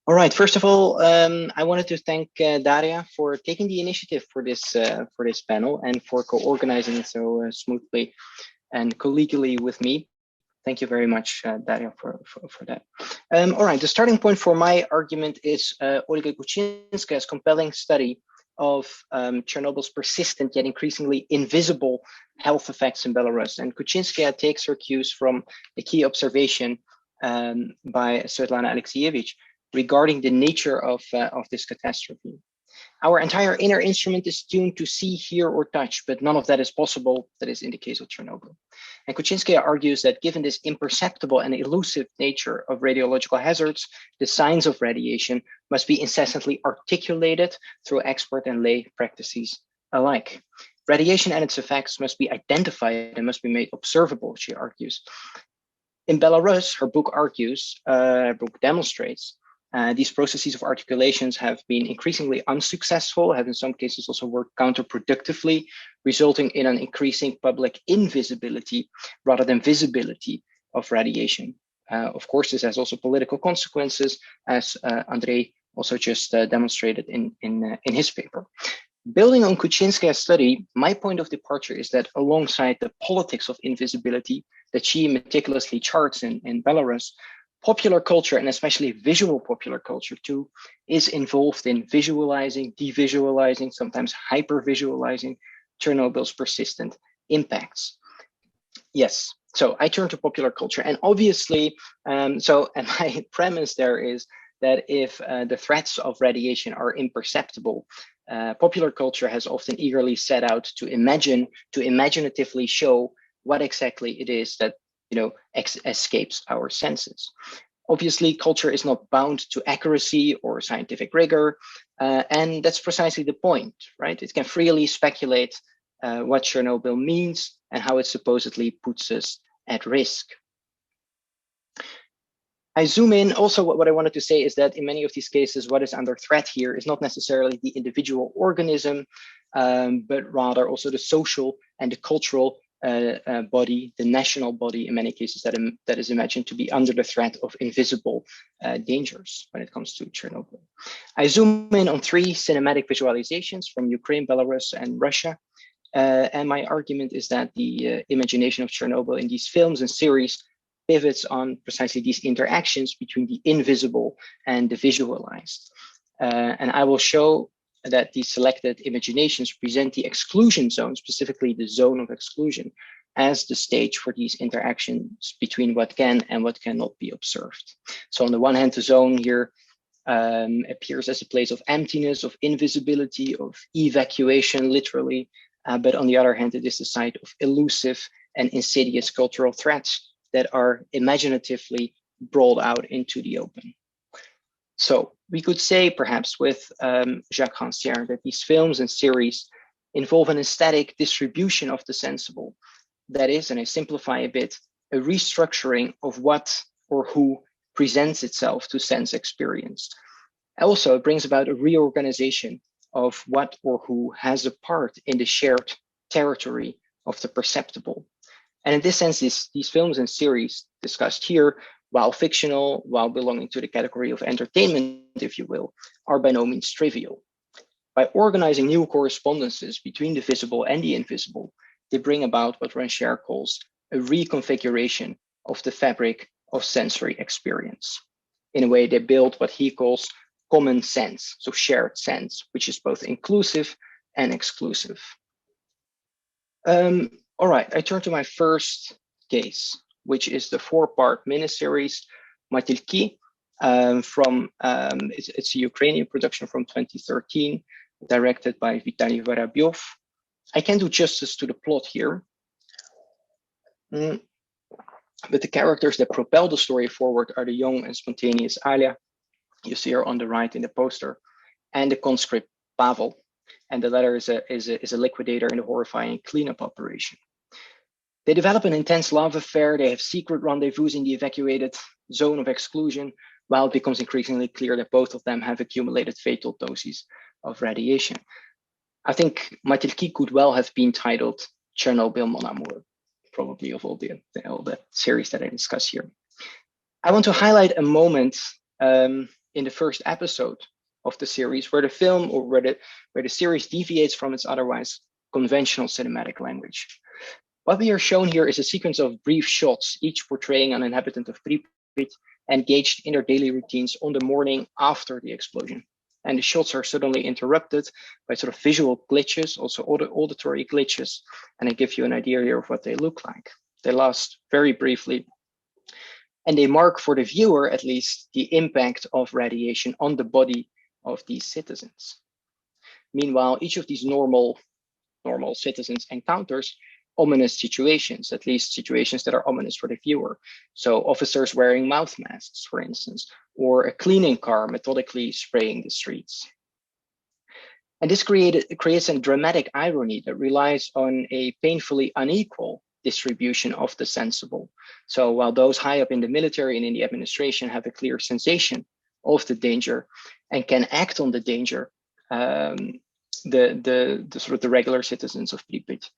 All right. First of all, I wanted to thank Daria for taking the initiative for this panel and for co-organizing it so smoothly and collegially with me. Thank you very much, Daria, for that. All right. The starting point for my argument is Olga Kuczynska's compelling study of Chernobyl's persistent yet increasingly invisible health effects in Belarus. And Kuczynska takes her cues from a key observation by Svetlana Alexievich regarding the nature of this catastrophe. Our entire inner instrument is tuned to see, hear, or touch, but none of that is possible. That is in the case of Chernobyl. And Kuczynska argues that given this imperceptible and elusive nature of radiological hazards, the signs of radiation must be incessantly articulated through expert and lay practices alike. Radiation and its effects must be identified and must be made observable, she argues. In Belarus, her book demonstrates these processes of articulations have been increasingly unsuccessful, have in some cases also worked counterproductively, resulting in an increasing public invisibility rather than visibility of radiation. Of course, this has also political consequences, as Andrei also just demonstrated in his paper. Building on Kuczynska's study, my point of departure is that alongside the politics of invisibility that she meticulously charts in Belarus, popular culture, and especially visual popular culture too, is involved in visualizing, devisualizing, sometimes hyper-visualizing Chernobyl's persistent impacts. Yes, so I turn to popular culture, and obviously, and my premise there is that if the threats of radiation are imperceptible, popular culture has often eagerly set out to imaginatively show what exactly it is that escapes our senses. Obviously, culture is not bound to accuracy or scientific rigor, and that's precisely the point, right? It can freely speculate what Chernobyl means and how it supposedly puts us at risk. I zoom in. Also, what I wanted to say is that in many of these cases, what is under threat here is not necessarily the individual organism, but rather also the social and the cultural body, the national body, in many cases that is imagined to be under the threat of invisible dangers when it comes to Chernobyl. I zoom in on 3 cinematic visualizations from Ukraine, Belarus, and Russia. And my argument is that the imagination of Chernobyl in these films and series pivots on precisely these interactions between the invisible and the visualized. And I will show that these selected imaginations present the exclusion zone, specifically the zone of exclusion, as the stage for these interactions between what can and what cannot be observed. So on the one hand, the zone here appears as a place of emptiness, of invisibility, of evacuation, literally. But on the other hand, it is the site of elusive and insidious cultural threats that are imaginatively brought out into the open. So we could say, perhaps with Jacques Rancière, that these films and series involve an aesthetic distribution of the sensible. That is, and I simplify a bit, a restructuring of what or who presents itself to sense experience. Also, it brings about a reorganization of what or who has a part in the shared territory of the perceptible. And in this sense, these films and series discussed here, while fictional, while belonging to the category of entertainment, if you will, are by no means trivial. By organizing new correspondences between the visible and the invisible, they bring about what Rancière calls a reconfiguration of the fabric of sensory experience. In a way, they build what he calls common sense, so shared sense, which is both inclusive and exclusive. All right, I turn to my first case, which is the 4-part miniseries Matylki it's a Ukrainian production from 2013, directed by Vitaly Vorobyov. I can do justice to the plot here, but the characters that propel the story forward are the young and spontaneous Alia, you see her on the right in the poster, and the conscript Pavel, and the latter is a liquidator in a horrifying cleanup operation. They develop an intense love affair. They have secret rendezvous in the evacuated zone of exclusion, while it becomes increasingly clear that both of them have accumulated fatal doses of radiation. I think Matylki could well have been titled Chernobyl Mon Amour, probably of all the series that I discuss here. I want to highlight a moment in the first episode of the series, where the film or where the series deviates from its otherwise conventional cinematic language. What we are shown here is a sequence of brief shots, each portraying an inhabitant of Pripyat engaged in their daily routines on the morning after the explosion. And the shots are suddenly interrupted by sort of visual glitches, also auditory glitches. And I give you an idea here of what they look like. They last very briefly. And they mark for the viewer, at least, the impact of radiation on the body of these citizens. Meanwhile, each of these normal citizens encounters ominous situations, at least situations that are ominous for the viewer. So officers wearing mouth masks, for instance, or a cleaning car methodically spraying the streets. And this creates a dramatic irony that relies on a painfully unequal distribution of the sensible. So while those high up in the military and in the administration have a clear sensation of the danger and can act on the danger, the sort of the regular citizens of Pripyat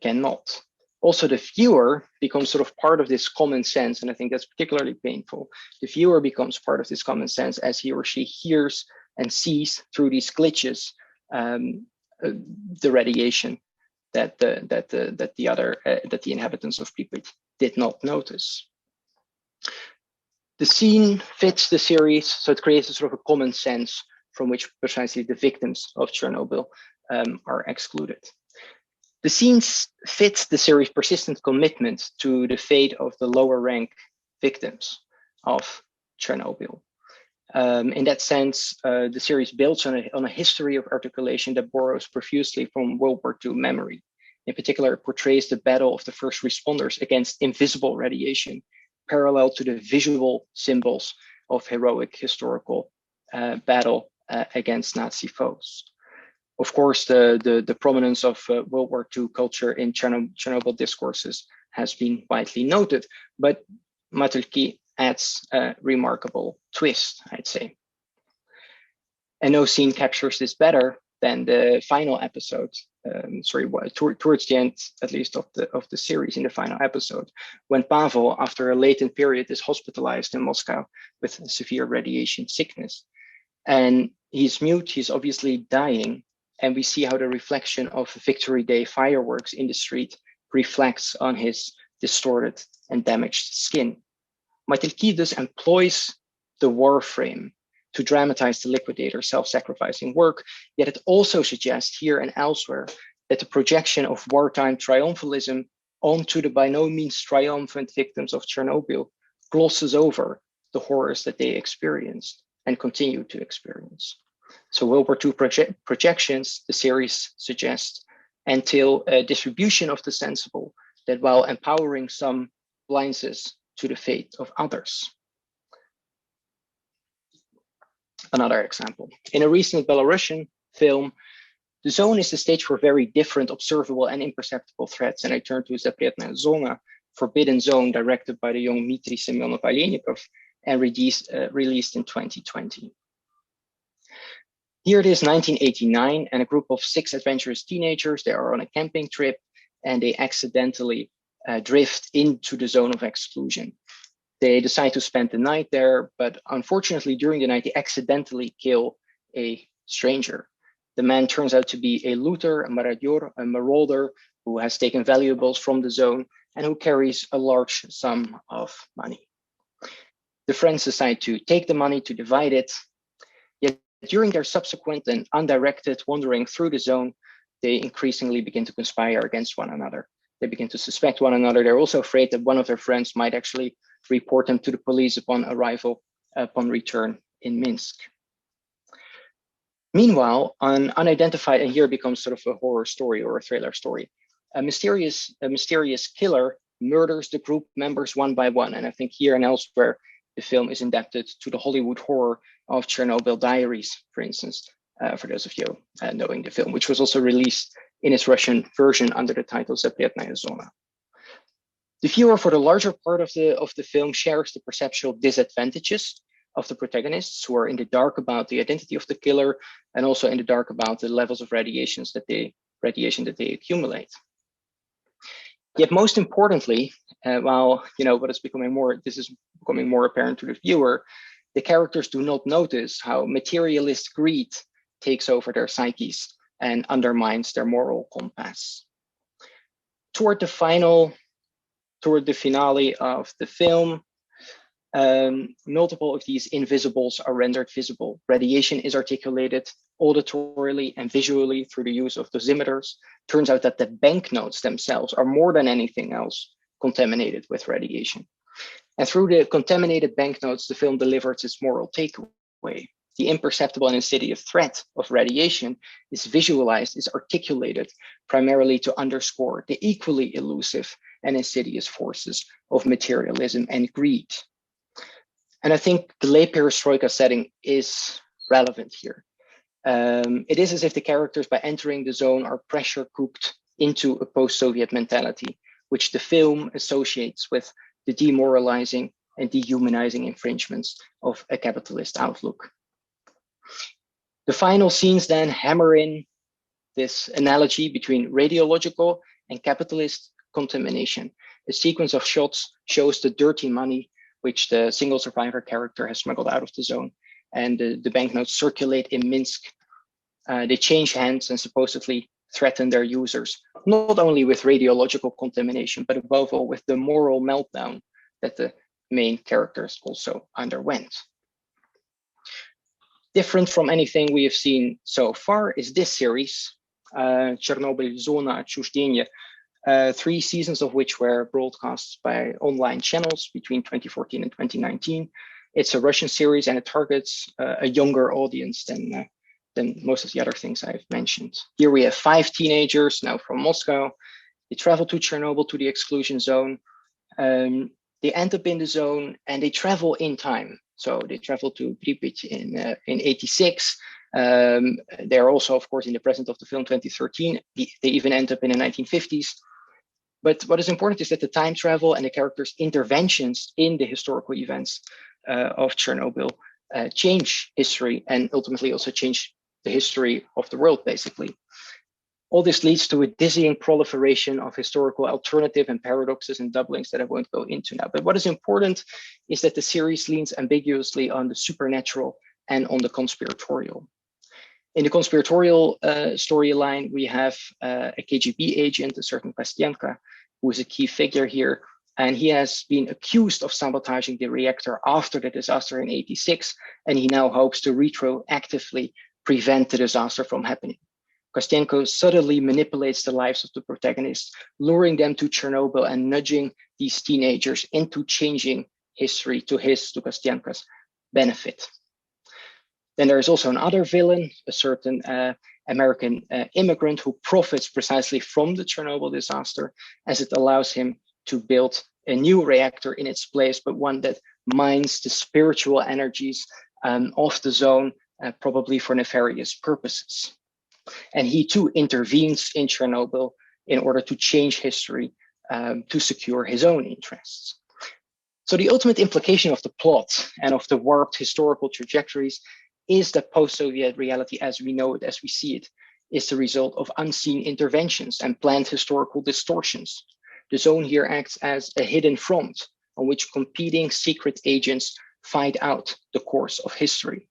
cannot. Also, the viewer becomes sort of part of this common sense, and I think that's particularly painful. The viewer becomes part of this common sense as he or she hears and sees through these glitches the radiation that the inhabitants of Pripyat did not notice. The scene fits the series, so it creates a sort of a common sense from which precisely the victims of Chernobyl are excluded. The scenes fit the series' persistent commitment to the fate of the lower rank victims of Chernobyl. In that sense, the series builds on a history of articulation that borrows profusely from World War II memory. In particular, it portrays the battle of the first responders against invisible radiation, parallel to the visual symbols of heroic historical battle against Nazi foes. Of course, the prominence of World War II culture in Chernobyl discourses has been widely noted, but Matulki adds a remarkable twist, I'd say. And no scene captures this better than the final episode. Towards the end, at least of the series, in the final episode, when Pavel, after a latent period, is hospitalized in Moscow with severe radiation sickness, and he's mute. He's obviously dying, and we see how the reflection of Victory Day fireworks in the street reflects on his distorted and damaged skin. Matulki employs the war frame to dramatize the liquidator's self-sacrificing work, yet it also suggests here and elsewhere that the projection of wartime triumphalism onto the by no means triumphant victims of Chernobyl glosses over the horrors that they experienced and continue to experience. So World War II projections, the series suggests, entail a distribution of the sensible that, while empowering some, blinds us to the fate of others. Another example. In a recent Belarusian film, the zone is the stage for very different observable and imperceptible threats, and I turn to Zapretnaya Zona, Forbidden Zone, directed by the young Dmitry Semyonov-Aleynikov and released in 2020. Here it is 1989, and a group of 6 adventurous teenagers, they are on a camping trip, and they accidentally drift into the zone of exclusion. They decide to spend the night there, but unfortunately during the night, they accidentally kill a stranger. The man turns out to be a looter, a marauder, who has taken valuables from the zone and who carries a large sum of money. The friends decide to take the money, to divide it. Yet during their subsequent and undirected wandering through the zone, they increasingly begin to conspire against one another. They begin to suspect one another. They're also afraid that one of their friends might actually report them to the police upon return in Minsk. Meanwhile, an unidentified, and here becomes sort of a horror story or a thriller story, a mysterious killer murders the group members one by one. And I think here and elsewhere, the film is indebted to the Hollywood horror of Chernobyl Diaries, for instance, for those of you knowing the film, which was also released in its Russian version under the title Zapretnaya Zona. The viewer, for the larger part of the film, shares the perceptual disadvantages of the protagonists, who are in the dark about the identity of the killer and also in the dark about the levels of radiation that they accumulate. Yet most importantly, while this is becoming more apparent to the viewer, the characters do not notice how materialist greed takes over their psyches and undermines their moral compass. Toward the finale of the film, multiple of these invisibles are rendered visible. Radiation is articulated auditorily and visually through the use of dosimeters. Turns out that the banknotes themselves are more than anything else contaminated with radiation. And through the contaminated banknotes, the film delivers its moral takeaway. The imperceptible and insidious threat of radiation is visualized, is articulated primarily to underscore the equally elusive and insidious forces of materialism and greed. And I think the late perestroika setting is relevant here. It is as if the characters, by entering the zone, are pressure cooked into a post-Soviet mentality, which the film associates with the demoralizing and dehumanizing infringements of a capitalist outlook. The final scenes then hammer in this analogy between radiological and capitalist contamination. A sequence of shots shows the dirty money which the single survivor character has smuggled out of the zone, and the banknotes circulate in Minsk. They change hands and supposedly threaten their users, not only with radiological contamination, but above all with the moral meltdown that the main characters also underwent. Different from anything we have seen so far is this series, Chernobyl Zona Отчуждения, 3 seasons of which were broadcast by online channels between 2014 and 2019. It's a Russian series and it targets a younger audience than most of the other things I've mentioned. Here we have 5 teenagers now from Moscow. They travel to Chernobyl, to the exclusion zone. They end up in the zone and they travel in time. So they travel to Pripyat in 86. They're also, of course, in the present of the film 2013. They even end up in the 1950s. But what is important is that the time travel and the characters' interventions in the historical events of Chernobyl change history and ultimately also change the history of the world, basically. All this leads to a dizzying proliferation of historical alternative and paradoxes and doublings that I won't go into now. But what is important is that the series leans ambiguously on the supernatural and on the conspiratorial. In the conspiratorial storyline, we have a KGB agent, a certain Kostianka, who is a key figure here. And he has been accused of sabotaging the reactor after the disaster in 86, and he now hopes to retroactively prevent the disaster from happening. Kostenko subtly manipulates the lives of the protagonists, luring them to Chernobyl and nudging these teenagers into changing history to Kostenko's benefit. Then there is also another villain, a certain American immigrant who profits precisely from the Chernobyl disaster, as it allows him to build a new reactor in its place, but one that mines the spiritual energies of the zone, probably for nefarious purposes. And he too intervenes in Chernobyl in order to change history to secure his own interests. So the ultimate implication of the plot and of the warped historical trajectories is that post-Soviet reality as we know it, as we see it, is the result of unseen interventions and planned historical distortions. The zone here acts as a hidden front on which competing secret agents fight out the course of history.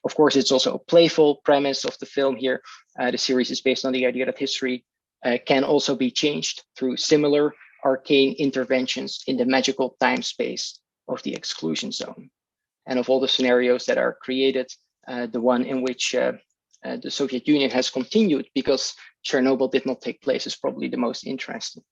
Of course, it's also a playful premise of the film here. The series is based on the idea that history can also be changed through similar arcane interventions in the magical time space of the exclusion zone. And of all the scenarios that are created, the one in which the Soviet Union has continued because Chernobyl did not take place is probably the most interesting.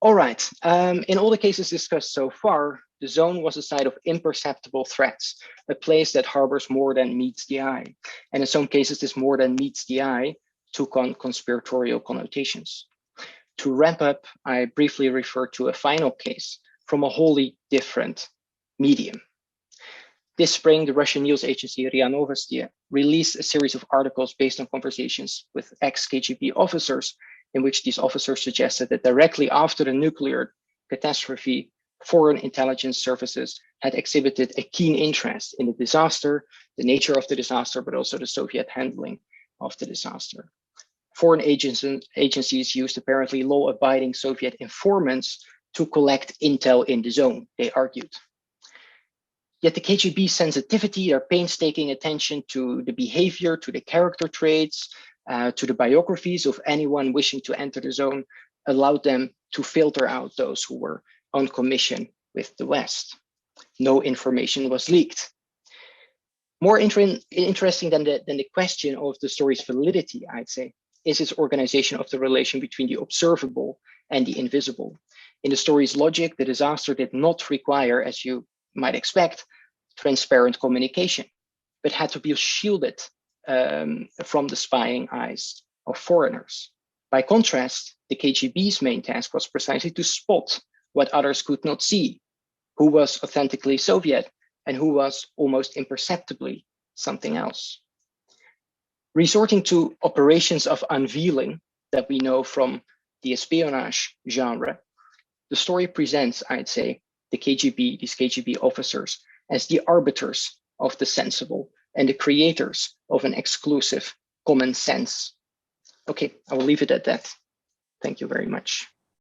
All right, in all the cases discussed so far, the zone was a site of imperceptible threats, a place that harbors more than meets the eye. And in some cases, this more than meets the eye took on conspiratorial connotations. To wrap up, I briefly refer to a final case from a wholly different medium. This spring, the Russian news agency RIA Novosti released a series of articles based on conversations with ex-KGB officers, in which these officers suggested that directly after the nuclear catastrophe, foreign intelligence services had exhibited a keen interest in the disaster, the nature of the disaster, but also the Soviet handling of the disaster. Foreign agencies used apparently law-abiding Soviet informants to collect intel in the zone, they argued. Yet the KGB's sensitivity, their painstaking attention to the behavior, to the character traits, to the biographies of anyone wishing to enter the zone, allowed them to filter out those who were on commission with the West. No information was leaked. More interesting than the question of the story's validity, I'd say, is its organization of the relation between the observable and the invisible. In the story's logic, the disaster did not require, as you might expect, transparent communication, but had to be shielded from the spying eyes of foreigners. By contrast, the KGB's main task was precisely to spot what others could not see, who was authentically Soviet and who was almost imperceptibly something else. Resorting to operations of unveiling that we know from the espionage genre, the story presents, I'd say, these KGB officers as the arbiters of the sensible and the creators of an exclusive common sense. Okay, I will leave it at that. Thank you very much.